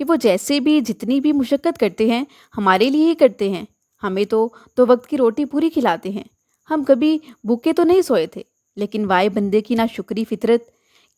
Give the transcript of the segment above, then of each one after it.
کہ وہ جیسے بھی جتنی بھی مشقت کرتے ہیں ہمارے لیے ہی کرتے ہیں۔ ہمیں تو 2 وقت کی روٹی پوری کھلاتے ہیں۔ ہم کبھی بھوکے تو نہیں سوئے تھے، لیکن وائے بندے کی ناشکری فطرت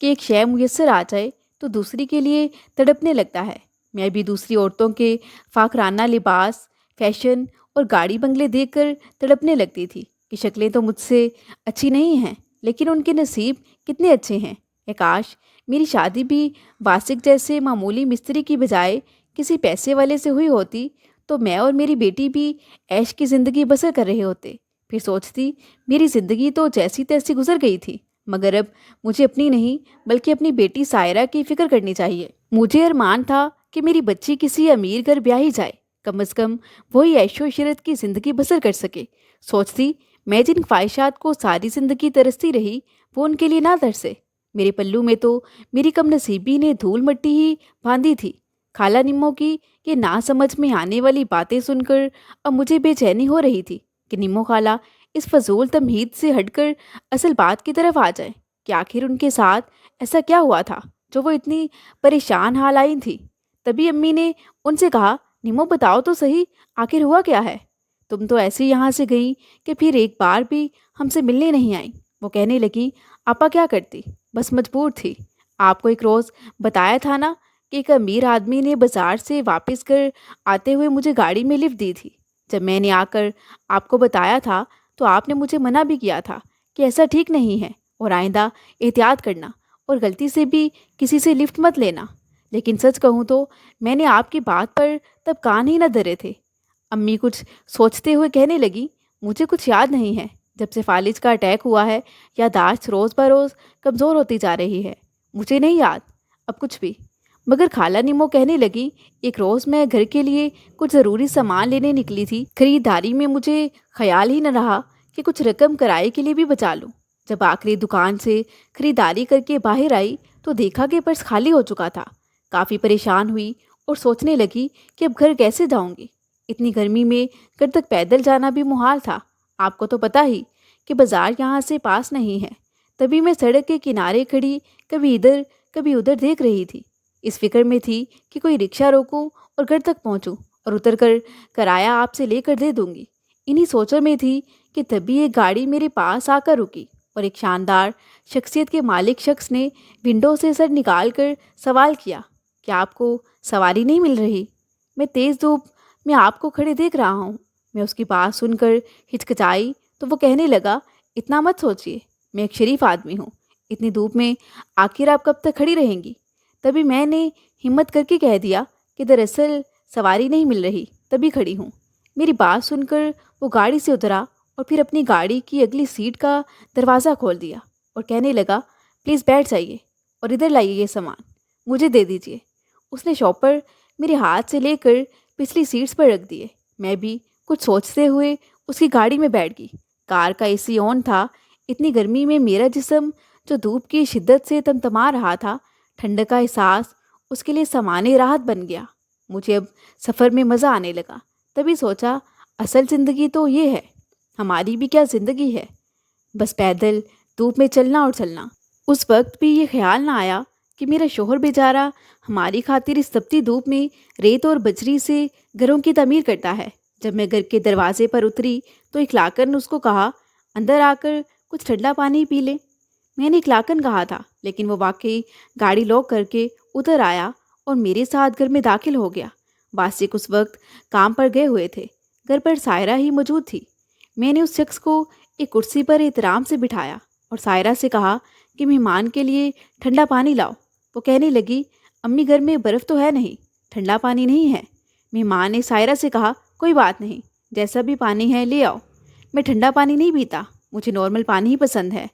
کہ ایک شے میسر آ جائے تو دوسری کے لیے تڑپنے لگتا ہے۔ میں بھی دوسری عورتوں کے فاخرانہ لباس، فیشن اور گاڑی بنگلے دیکھ کر تڑپنے لگتی تھی کہ شکلیں تو مجھ سے اچھی نہیں ہیں، لیکن ان کے نصیب کتنے اچھے ہیں۔ کاش میری شادی بھی واسق جیسے معمولی مستری کی بجائے کسی پیسے والے سے ہوئی ہوتی تو میں اور میری بیٹی بھی عیش کی زندگی بسر کر رہے ہوتے۔ پھر سوچتی میری زندگی تو جیسی تیسی گزر گئی تھی، مگر اب مجھے اپنی نہیں بلکہ اپنی بیٹی سائرہ کی فکر کرنی چاہیے۔ مجھے ارمان تھا کہ میری بچی کسی امیر گھر بیاہی جائے، کم از کم وہی عیش و عشرت کی زندگی بسر کر سکے۔ سوچتی میں جن خواہشات کو ساری زندگی ترستی رہی وہ ان کے لیے نہ ترسے۔ میرے پلو میں تو میری کم نصیبی نے دھول مٹی ہی باندھی تھی۔ خالہ نمو کی یہ نا سمجھ میں آنے والی باتیں سن کر اب مجھے بے چینی ہو رہی تھی کہ نمو خالہ اس فضول تمہید سے ہٹ کر اصل بات کی طرف آ جائیں کہ آخر ان کے ساتھ ایسا کیا ہوا تھا جو وہ اتنی پریشان حال آئی تھی۔ تبھی امی نے ان سے کہا، نمو بتاؤ تو صحیح، آخر ہوا کیا ہے؟ تم تو ایسے یہاں سے گئیں کہ پھر ایک بار بھی ہم سے ملنے نہیں آئیں۔ وہ کہنے لگی، آپا کیا کرتی، بس مجبور تھی۔ آپ کو ایک روز بتایا تھا نا کہ ایک امیر آدمی نے بازار سے واپس کر آتے ہوئے مجھے گاڑی میں لفٹ دی تھی۔ جب میں نے آ کر آپ کو بتایا تھا تو آپ نے مجھے منع بھی کیا تھا کہ ایسا ٹھیک نہیں ہے اور آئندہ احتیاط کرنا اور غلطی سے بھی کسی سے لفٹ مت لینا۔ لیکن سچ کہوں تو میں نے آپ کی بات پر تب کان ہی نہ دھرے تھے۔ امی کچھ سوچتے ہوئے کہنے لگی، مجھے کچھ یاد نہیں ہے، جب سے فالج کا اٹیک ہوا ہے یادداشت روز بروز کمزور ہوتی جا رہی ہے، مجھے نہیں یاد اب کچھ بھی۔ مگر خالہ نمو کہنے لگی، ایک روز میں گھر کے لیے کچھ ضروری سامان لینے نکلی تھی، خریداری میں مجھے خیال ہی نہ رہا کہ کچھ رقم کرائے کے لیے بھی بچا لوں۔ جب آخری دکان سے خریداری کر کے باہر آئی تو دیکھا کہ پرس خالی ہو چکا تھا۔ کافی پریشان ہوئی اور سوچنے لگی کہ اب گھر کیسے جاؤں گی۔ اتنی گرمی میں گھر تک پیدل جانا بھی محال تھا۔ آپ کو تو پتہ ہی کہ بازار یہاں سے پاس نہیں ہے۔ تبھی میں سڑک کے کنارے کھڑی کبھی ادھر کبھی ادھر دیکھ رہی تھی، اس فکر میں تھی کہ کوئی رکشہ روکوں اور گھر تک پہنچوں اور اتر کر کرایہ آپ سے لے کر دے دوں گی۔ انہی سوچوں میں تھی کہ تبھی ایک گاڑی میرے پاس آ کر رکی اور ایک شاندار شخصیت کے مالک شخص نے ونڈو سے سر نکال کر سوال کیا، کیا آپ کو سواری نہیں مل رہی؟ میں تیز دھوپ میں آپ کو کھڑے دیکھ رہا ہوں۔ میں اس کی بات سن کر ہچکچائی تو وہ کہنے لگا، اتنا مت سوچئے، میں ایک شریف آدمی ہوں، اتنی دھوپ میں آخر آپ کب تک کھڑی رہیں گی؟ تبھی میں نے ہمت کر کے کہہ دیا کہ دراصل سواری نہیں مل رہی، تبھی کھڑی ہوں۔ میری بات سن کر وہ گاڑی سے اترا اور پھر اپنی گاڑی کی اگلی سیٹ کا دروازہ کھول دیا اور کہنے لگا، پلیز بیٹھ جائیے اور ادھر لائیے یہ سامان، مجھے دے دیجیے۔ اس نے شاپر میرے ہاتھ سے لے کر پچھلی سیٹس پر رکھ دیے۔ میں بھی کچھ سوچتے ہوئے اس کی گاڑی میں بیٹھ گئی۔ کار کا AC آن تھا۔ اتنی گرمی میں میرا جسم جو دھوپ کی شدت سے تمتما رہا تھا، ٹھنڈک کا احساس اس کے لیے سامانِ راحت بن گیا۔ مجھے اب سفر میں مزہ آنے لگا۔ تبھی سوچا، اصل زندگی تو یہ ہے، ہماری بھی کیا زندگی ہے، بس پیدل دھوپ میں چلنا اور چلنا۔ اس وقت بھی یہ خیال نہ آیا کہ میرا شوہر بیچارہ ہماری خاطر اس تپتی دھوپ میں ریت اور بجری سے گھروں کی تعمیر کرتا ہے۔ جب میں گھر کے دروازے پر اتری تو اخلاقاً اس کو کہا، اندر آ کر کچھ ٹھنڈا پانی پی لیں۔ میں نے اخلاقاً کہا تھا، لیکن وہ واقعی گاڑی لاک کر کے ادھر آیا اور میرے ساتھ گھر میں داخل ہو گیا۔ واسق اس وقت کام پر گئے ہوئے تھے، گھر پر سائرہ ہی موجود تھی۔ میں نے اس شخص کو ایک کرسی پر احترام سے بٹھایا اور سائرہ سے کہا کہ مہمان کے لیے ٹھنڈا پانی لاؤ۔ وہ کہنے لگی، امی گھر میں برف تو ہے نہیں، ٹھنڈا پانی نہیں ہے۔ مہمان نے سائرہ سے کہا، کوئی بات نہیں، جیسا بھی پانی ہے لے آؤ۔ میں ٹھنڈا پانی نہیں پیتا، مجھے نارمل پانی ہی پسند ہے۔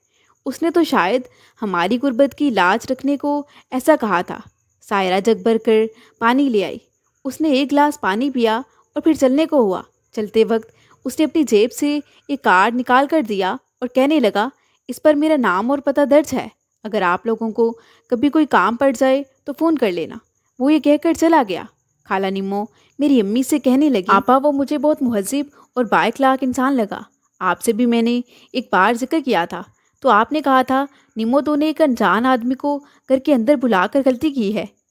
اس نے تو شاید ہماری غربت کی لاج رکھنے کو ایسا کہا تھا۔ سائرہ جگ بھر کر پانی لے آئی۔ اس نے ایک گلاس پانی پیا اور پھر چلنے کو ہوا۔ چلتے وقت اس نے اپنی جیب سے ایک کارڈ نکال کر دیا اور کہنے لگا، اس پر میرا نام اور پتہ درج ہے، اگر آپ لوگوں کو کبھی کوئی کام پڑ جائے تو فون کر لینا۔ وہ یہ کہہ کر چلا گیا۔ خالہ نمو میری امی سے کہنے لگی، آپا وہ مجھے بہت مہذب اور با اخلاق انسان لگا۔ آپ سے بھی میں نے ایک بار ذکر کیا تھا تو آپ نے کہا تھا، نمو تو نے ایک انجان آدمی کو گھر کے اندر بلا کر غلطی کی ہے،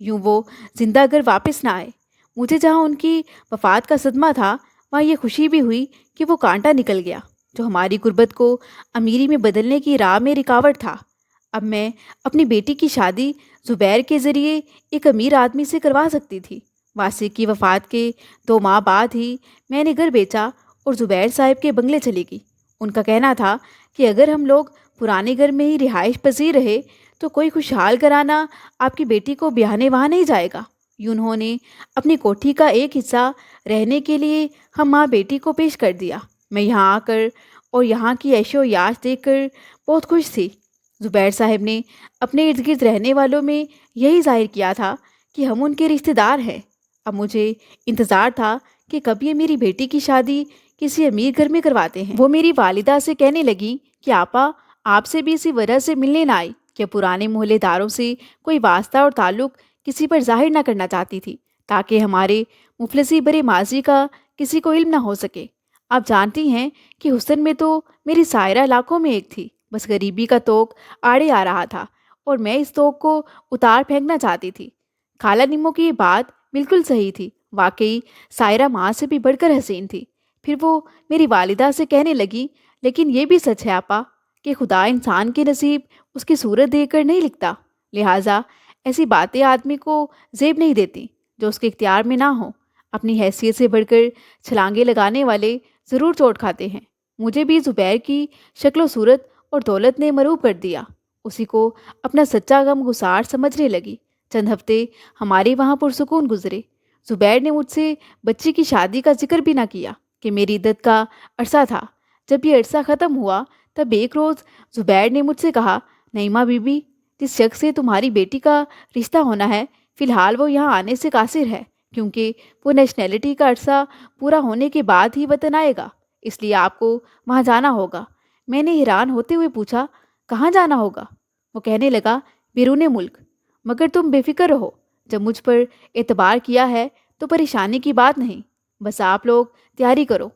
یوں وہ زندہ گھر واپس نہ آئے۔ مجھے جہاں ان کی وفات کا صدمہ تھا، وہاں یہ خوشی بھی ہوئی کہ وہ کانٹا نکل گیا جو ہماری غربت کو امیری میں بدلنے کی راہ میں رکاوٹ تھا۔ اب میں اپنی بیٹی کی شادی زبیر کے ذریعے ایک امیر آدمی سے کروا سکتی تھی۔ واسع کی وفات کے 2 ماہ بعد ہی میں نے گھر بیچا اور زبیر صاحب کے بنگلے چلی گئی۔ ان کا کہنا تھا کہ اگر ہم لوگ پرانے گھر میں ہی رہائش پذیر رہے تو کوئی خوشحال گھرانہ آپ کی بیٹی کو بیاہنے وہاں نہیں جائے گا۔ یوں انہوں نے اپنی کوٹھی کا ایک حصہ رہنے کے لیے ہم ماں بیٹی کو پیش کر دیا۔ میں یہاں آ کر اور یہاں کی عیش و یاش دیکھ کر بہت خوش تھی۔ زبیر صاحب نے اپنے ارد گرد رہنے والوں میں یہی ظاہر کیا تھا کہ ہم ان کے رشتہ دار ہیں۔ اب مجھے انتظار تھا کہ کب یہ میری بیٹی کی شادی کسی امیر گھر میں کرواتے ہیں۔ وہ میری والدہ سے کہنے لگی کہ آپا آپ سے بھی اسی وجہ سے ملنے نہ آئی کہ پرانے محلے داروں سے کوئی واسطہ اور تعلق کسی پر ظاہر نہ کرنا چاہتی تھی تاکہ ہمارے مفلسی برے ماضی کا کسی کو علم نہ ہو سکے۔ آپ جانتی ہیں کہ حسن میں تو میری سائرہ لاکھوں میں ایک تھی، بس غریبی کا توق آڑے آ رہا تھا اور میں اس توق کو اتار پھینکنا چاہتی تھی۔ خالہ نیمو کی یہ بات بالکل صحیح تھی، واقعی سائرہ ماں سے بھی بڑھ کر حسین تھی۔ پھر وہ میری والدہ سے کہنے لگی لیکن یہ بھی سچ ہے آپا کہ خدا انسان کے نصیب اس کی صورت دیکھ کر نہیں لکھتا، لہٰذا ایسی باتیں آدمی کو زیب نہیں دیتی جو اس کے اختیار میں نہ ہوں۔ اپنی حیثیت سے بڑھ کر چھلانگے لگانے والے ضرور چوٹ کھاتے ہیں۔ مجھے بھی زبیر کی شکل و صورت اور دولت نے مروب کر دیا، اسی کو اپنا سچا غم گسار سمجھنے لگی۔ چند ہفتے ہمارے وہاں پرسکون گزرے۔ زبیر نے مجھ سے بچی کی شادی کا ذکر بھی نہ کیا کہ میری عدت کا عرصہ تھا۔ جب یہ عرصہ ختم ہوا تب ایک روز زبیر نے مجھ سے کہا، نعیمہ بی بی، جس شخص سے تمہاری بیٹی کا رشتہ ہونا ہے فی الحال وہ یہاں آنے سے قاصر ہے، کیونکہ وہ نیشنلٹی کا عرصہ پورا ہونے کے بعد ہی وطن آئے گا، اس لیے آپ کو وہاں جانا ہوگا۔ میں نے حیران ہوتے ہوئے پوچھا، کہاں جانا ہوگا؟ وہ کہنے لگا، بیرون ملک۔ مگر تم بے فکر رہو، جب مجھ پر اعتبار کیا ہے تو پریشانی کی بات نہیں، بس آپ لوگ تیاری کرو،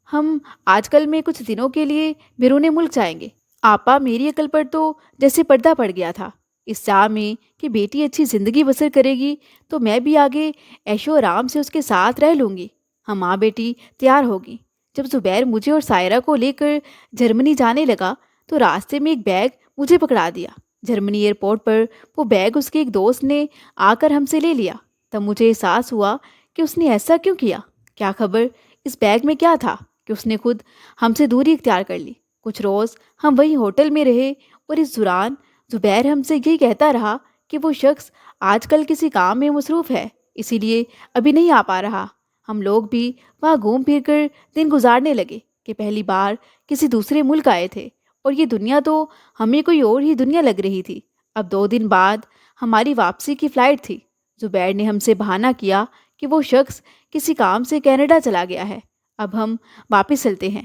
ہم آج کل میں کچھ دنوں کے لیے بیرون ملک جائیں گے۔ آپا میری عقل پر تو جیسے پردہ پڑ گیا تھا، اس چاہ میں کہ بیٹی اچھی زندگی بسر کرے گی تو میں بھی آگے عیش و آرام سے اس کے ساتھ رہ لوں گی۔ ہم ماں بیٹی تیار ہوگی۔ جب زبیر مجھے اور سائرہ کو لے کر جرمنی جانے لگا تو راستے میں ایک بیگ مجھے پکڑا دیا۔ جرمنی ایئرپورٹ پر وہ بیگ اس کے ایک دوست نے آ کر ہم سے لے لیا۔ تب مجھے احساس ہوا کہ اس نے ایسا کیوں کیا۔ کیا خبر اس بیگ میں کیا تھا کہ اس نے خود ہم سے دوری اختیار کر لی۔ کچھ روز ہم وہی ہوٹل میں رہے اور اس دوران زبیر ہم سے یہی کہتا رہا کہ وہ شخص آج کل کسی کام میں مصروف ہے، اسی لیے ابھی نہیں آ پا رہا۔ ہم لوگ بھی وہاں گھوم پھر کر دن گزارنے لگے کہ پہلی بار کسی دوسرے ملک آئے تھے اور یہ دنیا تو ہمیں کوئی اور ہی دنیا لگ رہی تھی۔ اب 2 دن بعد ہماری واپسی کی فلائٹ تھی۔ زبیر نے ہم سے بہانہ کیا کہ وہ شخص کسی کام سے کینیڈا چلا گیا ہے، اب ہم واپس چلتے ہیں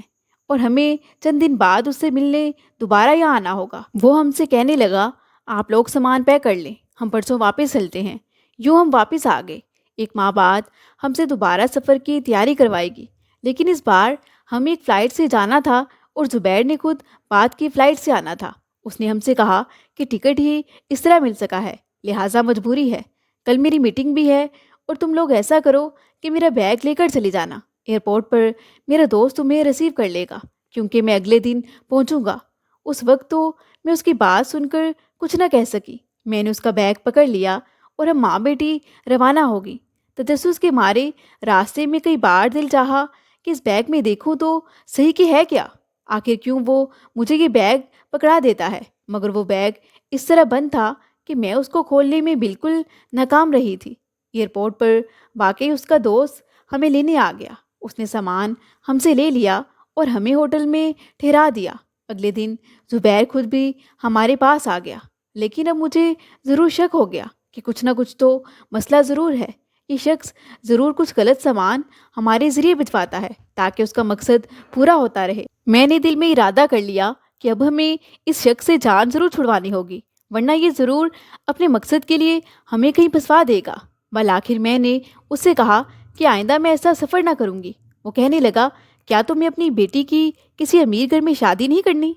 اور ہمیں چند دن بعد اس سے ملنے دوبارہ یہاں آنا ہوگا۔ وہ ہم سے کہنے لگا، آپ لوگ سامان پیک کر لیں، ہم پرسوں واپس چلتے ہیں۔ یوں ہم واپس آ گئے۔ 1 ماہ بعد ہم سے دوبارہ سفر کی تیاری کروائے گی، لیکن اس بار ہمیں ایک فلائٹ سے جانا تھا اور زبیر نے خود بعد کی فلائٹ سے آنا تھا۔ اس نے ہم سے کہا کہ ٹکٹ ہی اس طرح مل سکا ہے، لہٰذا مجبوری ہے۔ کل میری میٹنگ بھی ہے اور تم لوگ ایسا کرو کہ میرا بیگ لے کر چلی جانا۔ ایئرپورٹ پر میرا دوست تمہیں ریسیو کر لے گا کیونکہ میں اگلے دن پہنچوں گا۔ اس وقت تو میں اس کی بات سن کر کچھ نہ کہہ سکی۔ میں نے اس کا بیگ پکڑ لیا اور ہم ماں بیٹی روانہ ہو گئی۔ تجسس کے مارے راستے میں کئی بار دل چاہا کہ اس بیگ میں دیکھوں تو صحیح کہ ہے کیا، آخر کیوں وہ مجھے یہ بیگ پکڑا دیتا ہے، مگر وہ بیگ اس طرح بند تھا کہ میں اس کو کھولنے میں بالکل ناکام رہی تھی۔ ایئرپورٹ پر واقعی اس کا دوست ہمیں لینے آ گیا۔ اس نے سامان ہم سے لے لیا اور ہمیں ہوٹل میں ٹھہرا دیا۔ اگلے دن زبیر خود بھی ہمارے پاس آ گیا، لیکن اب مجھے ضرور شک ہو گیا کہ کچھ نہ کچھ تو مسئلہ ضرور ہے۔ یہ شخص ضرور کچھ غلط سامان ہمارے ذریعے بھجواتا ہے تاکہ اس کا مقصد پورا ہوتا رہے۔ میں نے دل میں ارادہ کر لیا کہ اب ہمیں اس شخص سے جان ضرور چھڑوانی ہوگی، ورنہ یہ ضرور اپنے مقصد کے لیے ہمیں کہیں پھنسوا دے گا۔ بالآخر میں نے اس سے کہا کہ آئندہ میں ایسا سفر نہ کروں گی۔ وہ کہنے لگا، کیا تمہیں اپنی بیٹی کی کسی امیر گھر میں شادی نہیں کرنی؟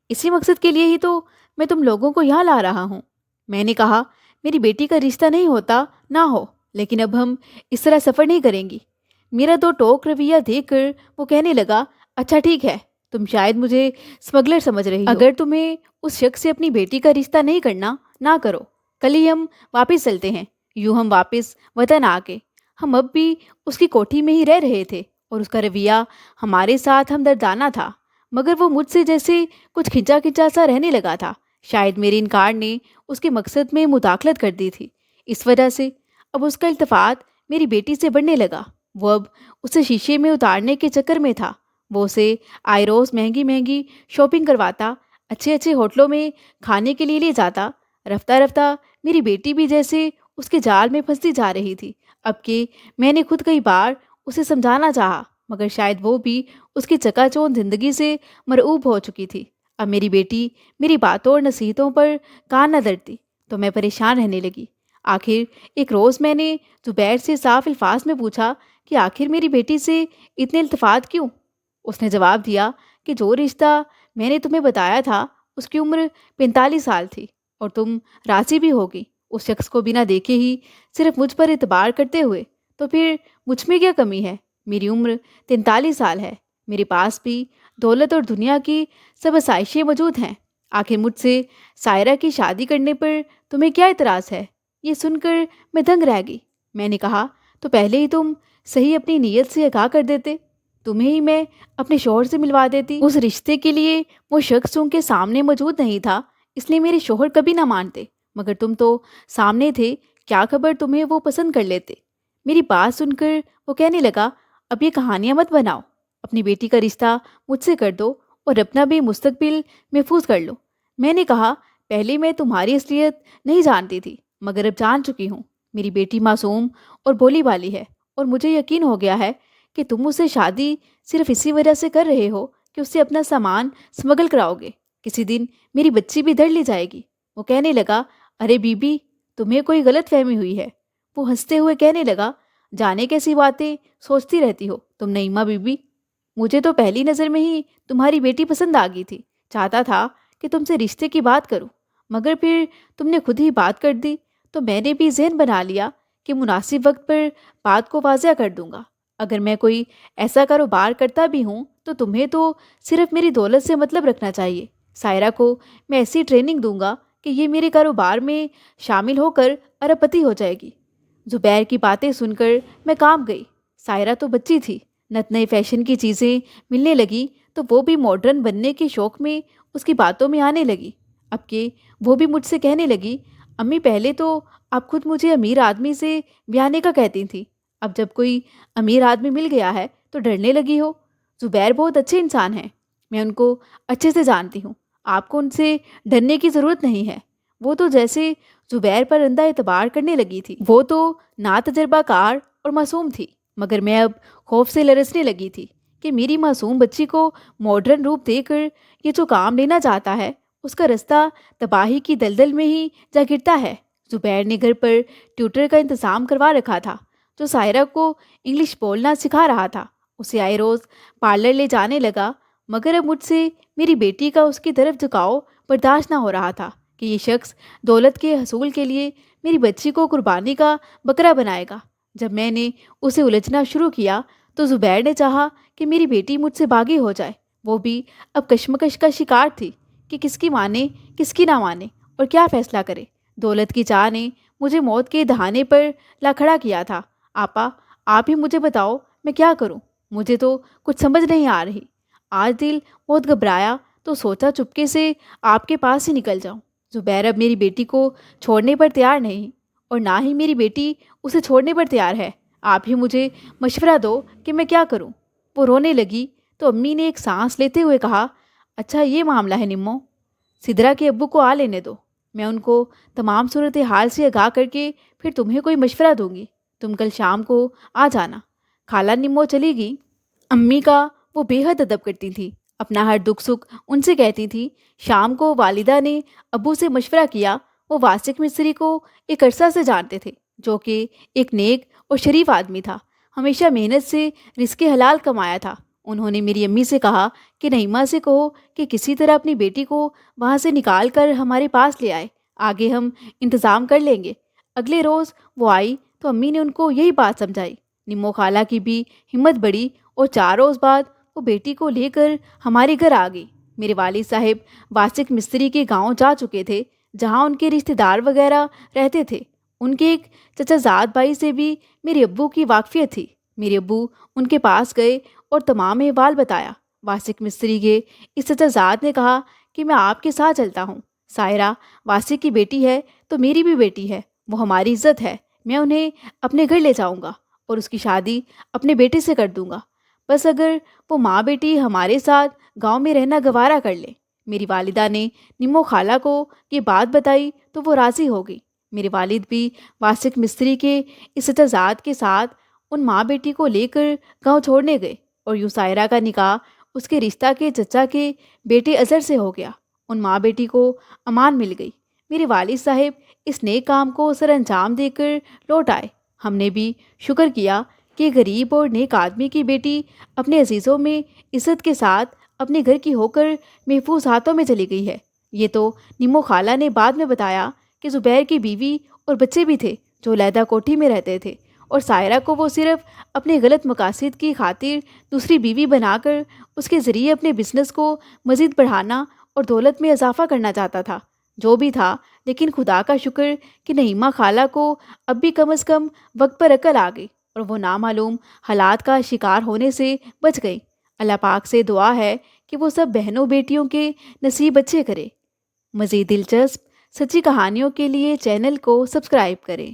اسی مقصد کے لیے ہی تو میں تم لوگوں کو یہاں لا رہا ہوں۔ میں نے کہا، میری بیٹی کا رشتہ نہیں ہوتا نہ ہو، لیکن اب ہم اس طرح سفر نہیں کریں گی۔ میرا دو ٹوک رویہ دیکھ کر وہ کہنے لگا، اچھا ٹھیک ہے، تم شاید مجھے اسمگلر سمجھ رہی ہو۔ اگر تمہیں اس شخص سے اپنی بیٹی کا رشتہ نہیں کرنا، نہ کرو، کل ہی ہم واپس چلتے ہیں۔ یوں ہم واپس وطن آ کے ہم اب بھی اس کی کوٹھی میں ہی رہ رہے تھے، اور اس کا رویہ ہمارے ساتھ ہمدردانہ تھا، مگر وہ مجھ سے جیسے کچھ کھنچا کھنچا سا رہنے لگا تھا۔ شاید میرے انکار نے اس کے مقصد میں مداخلت کر دی تھی، اس وجہ سے اب اس کا التفات میری بیٹی سے بڑھنے لگا۔ وہ اب اسے شیشے میں اتارنے کے چکر میں تھا۔ وہ اسے آئے روز مہنگی مہنگی شاپنگ کرواتا، اچھے اچھے ہوٹلوں میں کھانے کے لیے لے جاتا۔ رفتہ رفتہ میری بیٹی بھی جیسے اس کے جال میں پھنستی جا رہی تھی۔ اب کہ میں نے خود کئی بار اسے سمجھانا چاہا، مگر شاید وہ بھی اس کی چکا چوند زندگی سے مرعوب ہو چکی تھی۔ اب میری بیٹی میری باتوں اور نصیحتوں پر کان نہ دھرتی تو میں پریشان رہنے لگی۔ آخر ایک روز میں نے زبیر سے صاف الفاظ میں پوچھا کہ آخر میری بیٹی سے اتنے التفات کیوں؟ اس نے جواب دیا کہ جو رشتہ میں نے تمہیں بتایا تھا اس کی عمر 45 سال تھی، اور تم راضی بھی ہوگی اس شخص کو بنا دیکھے ہی صرف مجھ پر اعتبار کرتے ہوئے۔ تو پھر مجھ میں کیا کمی ہے؟ میری عمر 43 سال ہے، میرے پاس بھی دولت اور دنیا کی سب آسائشیں موجود ہیں۔ آخر مجھ سے سائرہ کی شادی کرنے پر تمہیں کیا اعتراض ہے؟ یہ سن کر میں دنگ رہ گئی۔ میں نے کہا، تو پہلے ہی تم صحیح اپنی نیت سے آگاہ کر دیتے، تمہیں ہی میں اپنے شوہر سے ملوا دیتی۔ اس رشتے کے لیے وہ شخص چونکہ سامنے موجود نہیں تھا، اس لیے میرے شوہر کبھی نہ مانتے، مگر تم تو سامنے تھے، کیا خبر تمہیں وہ پسند کر لیتے۔ میری بات سن کر وہ کہنے لگا، اب یہ کہانیاں مت بناؤ، اپنی بیٹی کا رشتہ مجھ سے کر دو اور اپنا بھی مستقبل محفوظ کر لو۔ میں نے کہا، پہلے میں تمہاری اصلیت نہیں جانتی تھی، مگر اب جان چکی ہوں۔ میری بیٹی معصوم اور بولی بالی ہے، اور مجھے یقین ہو گیا ہے کہ تم اسے شادی صرف اسی وجہ سے کر رہے ہو کہ اس سے اپنا سامان سمگل کراؤ گے۔ کسی دن میری بچی بھی دھڑ لی جائے گی۔ وہ کہنے لگا، ارے بی بی، تمہیں کوئی غلط فہمی ہوئی ہے۔ وہ ہنستے ہوئے کہنے لگا، جانے کیسی باتیں سوچتی رہتی ہو تم نعیمہ بی بی۔ مجھے تو پہلی نظر میں ہی تمہاری بیٹی پسند آ گئی تھی، چاہتا تھا کہ تم سے رشتے کی بات کروں، مگر پھر تم نے خود ہی بات کر دی، تو میں نے بھی ذہن بنا لیا کہ مناسب وقت پر بات کو واضح کر دوں گا۔ اگر میں کوئی ایسا کاروبار کرتا بھی ہوں تو تمہیں تو صرف میری دولت سے مطلب رکھنا چاہیے۔ سائرہ کو میں ایسی ٹریننگ دوں گا کہ یہ میرے کاروبار میں شامل ہو کر ارب پتی ہو جائے گی۔ زبیر کی باتیں سن کر میں کانپ گئی۔ سائرہ تو بچی تھی، نت نئے فیشن کی چیزیں ملنے لگی تو وہ بھی ماڈرن بننے کے شوق میں اس کی باتوں میں آنے لگی۔ اب کہ وہ بھی مجھ سے کہنے لگی، امی پہلے تو آپ خود مجھے امیر آدمی سے بیانے کا کہتی تھی، اب جب کوئی امیر آدمی مل گیا ہے تو ڈرنے لگی ہو۔ زبیر بہت اچھے انسان ہیں، میں ان کو اچھے سے جانتی ہوں، آپ کو ان سے ڈرنے کی ضرورت نہیں ہے۔ وہ تو جیسے زبیر پر اندھا اعتبار کرنے لگی تھی۔ وہ تو ناتجربہ کار اور معصوم تھی، مگر میں اب خوف سے لرزنے لگی تھی کہ میری معصوم بچی کو ماڈرن روپ دے کر یہ جو کام لینا چاہتا ہے اس کا رستہ تباہی کی دلدل میں ہی جا گرتا ہے۔ زبیر نے گھر پر ٹیوٹر کا انتظام کروا رکھا تھا جو سائرہ کو انگلش بولنا سکھا رہا تھا۔ اسے آئے روز پارلر لے جانے لگا، مگر اب مجھ سے میری بیٹی کا اس کی طرف جھکاؤ برداشت نہ ہو رہا تھا کہ یہ شخص دولت کے حصول کے لیے میری بچی کو قربانی کا بکرا بنائے گا۔ جب میں نے اسے الجھنا شروع کیا تو زبیر نے چاہا کہ میری بیٹی مجھ سے باغی ہو جائے۔ وہ بھی اب کشمکش کا شکار تھی کہ کس کی مانے کس کی نہ مانے اور کیا فیصلہ کرے۔ دولت کی چاہ نے مجھے موت کے دہانے پر لا کھڑا کیا تھا۔ آپا، آپ ہی مجھے بتاؤ میں کیا کروں، مجھے تو کچھ سمجھ نہیں آ رہی۔ آج دل بہت گھبرایا تو سوچا چپکے سے آپ کے پاس ہی نکل جاؤں۔ زبیر اب میری بیٹی کو چھوڑنے پر تیار نہیں، اور نہ ہی میری بیٹی اسے چھوڑنے پر تیار ہے۔ آپ ہی مجھے مشورہ دو کہ میں کیا کروں۔ وہ رونے لگی تو امی نے ایک سانس لیتے ہوئے کہا، اچھا یہ معاملہ ہے نمو، سدرا کے ابو کو آ لینے دو، میں ان کو تمام صورتحال سے آگاہ کر کے پھر تمہیں کوئی مشورہ دوں گی۔ تم کل شام کو آ جانا۔ خالہ نمو چلی گئی۔ امی کا وہ بے حد ادب کرتی تھی، اپنا ہر دکھ سکھ ان سے کہتی تھی۔ شام کو والدہ نے ابو سے مشورہ کیا۔ وہ واسق مصری کو ایک عرصہ سے جانتے تھے، جو کہ ایک نیک اور شریف آدمی تھا، ہمیشہ محنت سے رزق حلال کمایا تھا۔ انہوں نے میری امی سے کہا کہ نعیمہ سے کہو کہ کسی طرح اپنی بیٹی کو وہاں سے نکال کر ہمارے پاس لے آئے۔ آگے ہم انتظام کر لیں گے۔ اگلے روز وہ آئی تو امی نے ان کو یہی بات سمجھائی۔ نمو خالہ کی بھی ہمت بڑھی اور 4 روز بعد وہ بیٹی کو لے کر ہمارے گھر آ گئی۔ میرے والد صاحب واسک مستری کے گاؤں جا چکے تھے، جہاں ان کے رشتہ دار وغیرہ رہتے تھے۔ ان کے ایک چچا زاد بھائی سے بھی میرے ابو کی واقفیت تھی۔ میرے ابو ان کے پاس گئے اور تمام احوال بتایا۔ واسک مستری کے اس چچا زاد نے کہا کہ میں آپ کے ساتھ چلتا ہوں۔ سائرہ واسک کی بیٹی ہے تو میری بھی بیٹی ہے، وہ ہماری عزت ہے، میں انہیں اپنے گھر لے جاؤں گا اور اس کی شادی اپنے بیٹے سے کر دوں گا، بس اگر وہ ماں بیٹی ہمارے ساتھ گاؤں میں رہنا گوارا کر لے۔ میری والدہ نے نمو خالہ کو یہ بات بتائی تو وہ راضی ہو گئی۔ میرے والد بھی واسک مستری کے اس اعتزاز کے ساتھ ان ماں بیٹی کو لے کر گاؤں چھوڑنے گئے اور یوں سائرہ کا نکاح اس کے رشتہ کے چچا کے بیٹے اظہر سے ہو گیا۔ ان ماں بیٹی کو امان مل گئی۔ میرے والد صاحب اس نیک کام کو سر انجام دے کر لوٹ آئے۔ ہم نے بھی شکر کیا کہ غریب اور نیک آدمی کی بیٹی اپنے عزیزوں میں عزت کے ساتھ اپنے گھر کی ہو کر محفوظ ہاتھوں میں چلی گئی ہے۔ یہ تو نمو خالہ نے بعد میں بتایا کہ زبیر کی بیوی اور بچے بھی تھے جو علیحدہ کوٹھی میں رہتے تھے، اور سائرہ کو وہ صرف اپنے غلط مقاصد کی خاطر دوسری بیوی بنا کر اس کے ذریعے اپنے بزنس کو مزید بڑھانا اور دولت میں اضافہ کرنا چاہتا تھا۔ جو بھی تھا، لیکن خدا کا شکر کہ نعیمہ خالہ کو اب بھی کم از کم وقت پر عقل آ گئی اور وہ نامعلوم حالات کا شکار ہونے سے بچ گئی۔ اللہ پاک سے دعا ہے کہ وہ سب بہنوں بیٹیوں کے نصیب اچھے کرے۔ مزید دلچسپ سچی کہانیوں کے لیے چینل کو سبسکرائب کریں۔